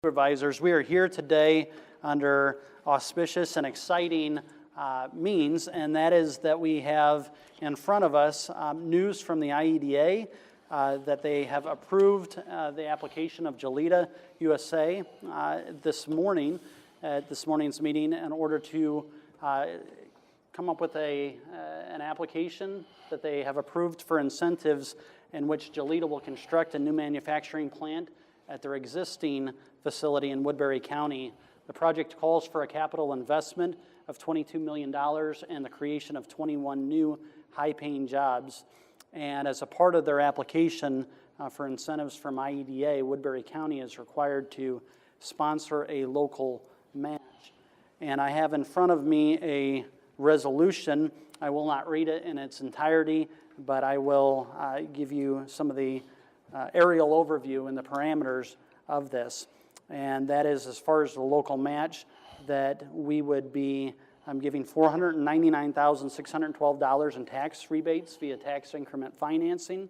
Supervisors, we are here today under auspicious and exciting means, and that is that we have in front of us news from the IEDA that they have approved the application of GELITA USA this morning at this morning's meeting in order to come up with an application that they have approved for incentives in which GELITA will construct a new manufacturing plant at their existing facility in Woodbury County. The project calls for a capital investment of $22 million and the creation of 21 new high-paying jobs. And as a part of their application for incentives from IEDA, Woodbury County is required to sponsor a local match. And I have in front of me a resolution. I will not read it in its entirety, but I will give you some of the aerial overview and the parameters of this. And that is, as far as the local match, that we would be giving $499,612 in tax rebates via tax increment financing,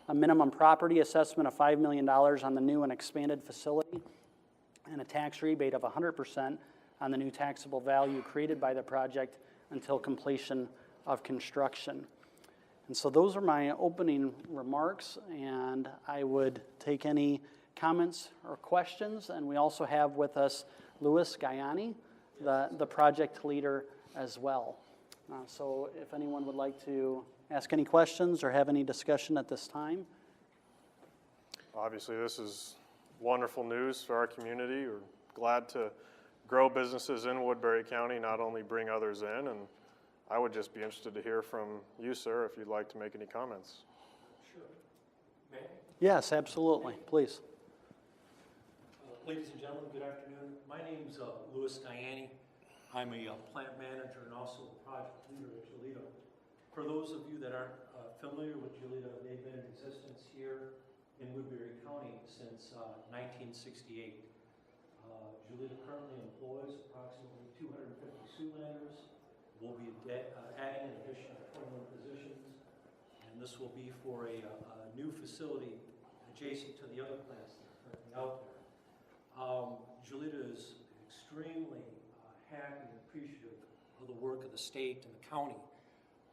a minimum property assessment of $5 million on the new and expanded facility, and a tax rebate of 100% on the new taxable value created by the project until completion of construction. And so those are my opening remarks, and I would take any comments or questions. And we also have with us Louis Gaiani, the project leader as well. So if anyone would like to ask any questions or have any discussion at this time. Obviously, this is wonderful news for our community. We're glad to grow businesses in Woodbury County, not only bring others in. And I would just be interested to hear from you, sir, if you'd like to make any comments. Sure. May I? Yes, absolutely. Please. Ladies and gentlemen, good afternoon. My name's Louis Gaiani. I'm a plant manager and also a project leader at GELITA. For those of you that aren't familiar with GELITA, they've been in existence here in Woodbury County since 1968. GELITA currently employs approximately 250 Siouxlanders. We'll be adding an additional 21 positions, and this will be for a new facility adjacent to the other plants that are currently out there. GELITA is extremely happy and appreciative of the work of the state and the county.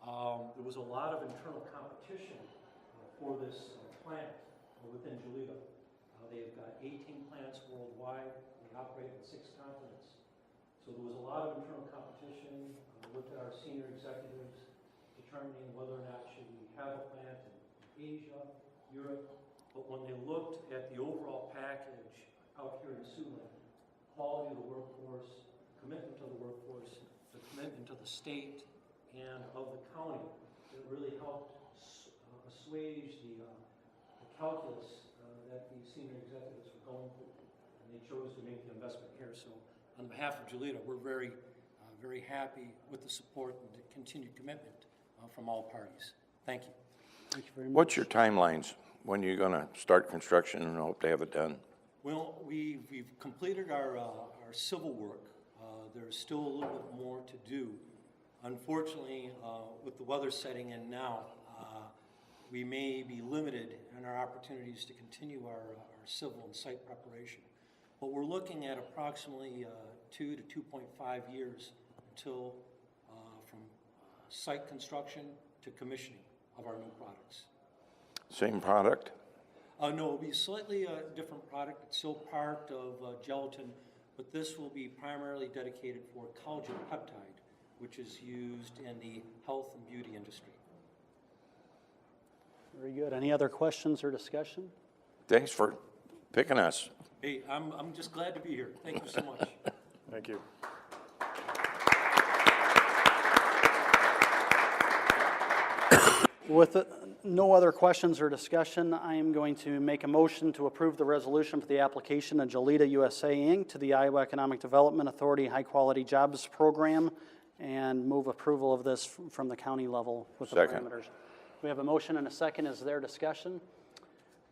There was a lot of internal competition for this plant within GELITA. They've got 18 plants worldwide. They operate in 6 continents. So there was a lot of internal competition with our senior executives determining whether or not should we have a plant in Asia, Europe. But when they looked at the overall package out here in Siouxland, quality of the workforce, commitment to the workforce, the commitment to the state and of the county, it really helped assuage the calculus that the senior executives were going through, and they chose to make the investment here. So on behalf of GELITA, we're very happy with the support and the continued commitment from all parties. Thank you. Thank you very much. What's your timelines? When are you going to start construction and hope to have it done? Well, we've completed our civil work. There's still a little bit more to do. Unfortunately, with the weather setting in now, we may be limited in our opportunities to continue our civil and site preparation. But we're looking at approximately 2 to 2.5 years until from site construction to commissioning of our new products. Same product? No, it'll be a slightly different product. It's still part of gelatin, but this will be primarily dedicated for collagen peptide, which is used in the health and beauty industry. Very good. Any other questions or discussion? Thanks for picking us. Hey, I'm just glad to be here. Thank you so much. Thank you. With no other questions or discussion, I am going to make a motion to approve the resolution for the application of GELITA USA, Inc. to the Iowa Economic Development Authority High Quality Jobs Program and move approval of this from the county level with the parameters. We have a motion and a second. Is there discussion?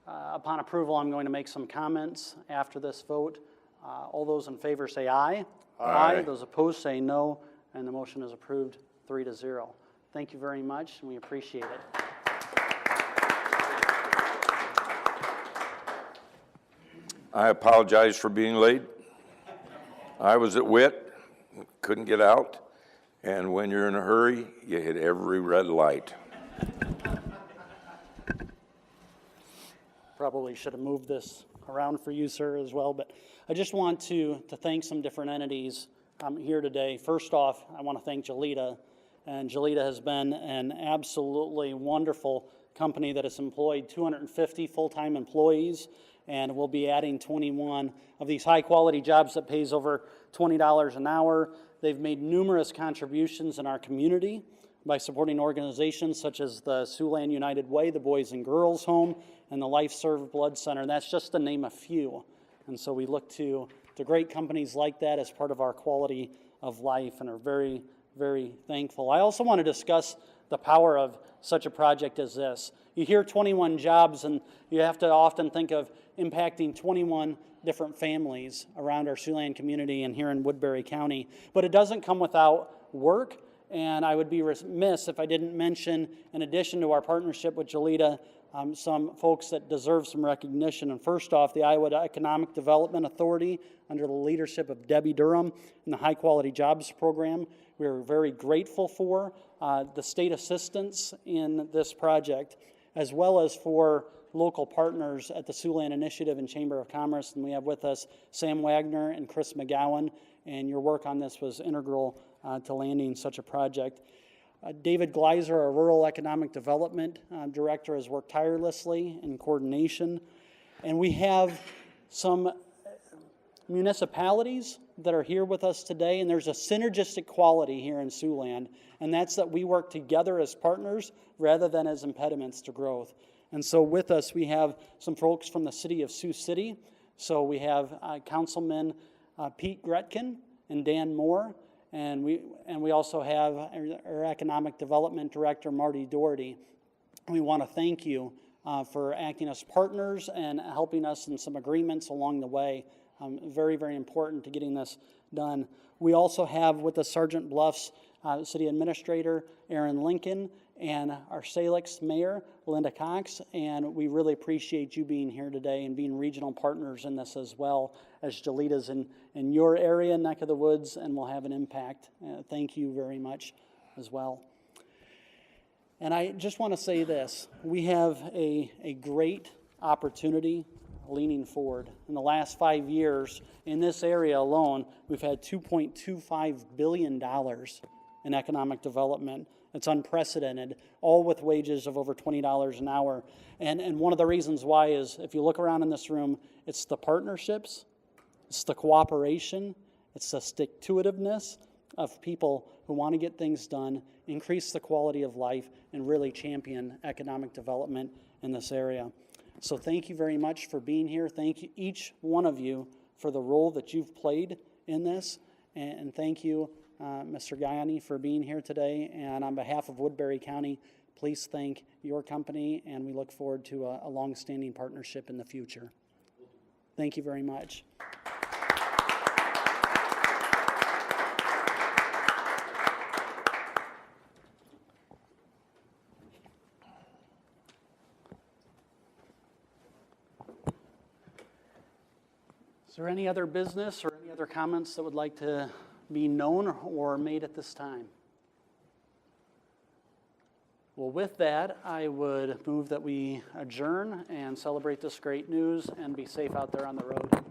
Upon approval, I'm going to make some comments after this vote. All those in favor say aye. Aye. Those opposed say no, and the motion is approved 3-0. Thank you very much, and we appreciate it. I apologize for being late. I was at WIT, couldn't get out, and when you're in a hurry, you hit every red light. Probably should have moved this around for you, sir, as well, but I just want to thank some different entities here today. First off, I want to thank GELITA, and GELITA has been an absolutely wonderful company that has employed 250 full-time employees, and we'll be adding 21 of these high-quality jobs that pays over $20 an hour. They've made numerous contributions in our community by supporting organizations such as the Siouxland United Way, the Boys and Girls Home, and the Life Serve Blood Center. And that's just to name a few. And so we look to great companies like that as part of our quality of life and are very, very thankful. I also want to discuss the power of such a project as this. You hear 21 jobs, and you have to often think of impacting 21 different families around our Siouxland community and here in Woodbury County. But it doesn't come without work, and I would be remiss if I didn't mention, in addition to our partnership with GELITA, some folks that deserve some recognition. And first off, the Iowa Economic Development Authority, under the leadership of Debbie Durham, and the High Quality Jobs Program. We are very grateful for the state assistance in this project, as well as for local partners at the Siouxland Initiative and Chamber of Commerce. And we have with us Sam Wagner and Chris McGowan, and your work on this was integral to landing such a project. David Gleiser, our Rural Economic Development Director, has worked tirelessly in coordination. And we have some municipalities that are here with us today, and there's a synergistic quality here in Siouxland, and that's that we work together as partners rather than as impediments to growth. And so with us, we have some folks from the city of Sioux City. So we have Councilman Pete Gretkin and Dan Moore, and we also have our Economic Development Director, Marty Doherty. We want to thank you for acting as partners and helping us in some agreements along the way. Very, very important to getting this done. We also have with us Sergeant Bluff's City Administrator, Aaron Lincoln, and our Salix Mayor, Linda Cox, and we really appreciate you being here today and being regional partners in this as well, as GELITA's in your area, neck of the woods, and will have an impact. Thank you very much as well. And I just want to say this, we have a great opportunity leaning forward. In the last 5 years, in this area alone, we've had $2.25 billion in economic development. It's unprecedented, all with wages of over $20 an hour. And one of the reasons why is, if you look around in this room, it's the partnerships, it's the cooperation, it's the stick-to-itiveness of people who want to get things done, increase the quality of life, and really champion economic development in this area. So thank you very much for being here. Thank you, each one of you, for the role that you've played in this. And thank you, Mr. Guyani, for being here today. And on behalf of Woodbury County, please thank your company, and we look forward to a long-standing partnership in the future. Thank you very much. Is there any other business or any other comments that would like to be known or made at this time? Well, with that, I would move that we adjourn and celebrate this great news and be safe out there on the road.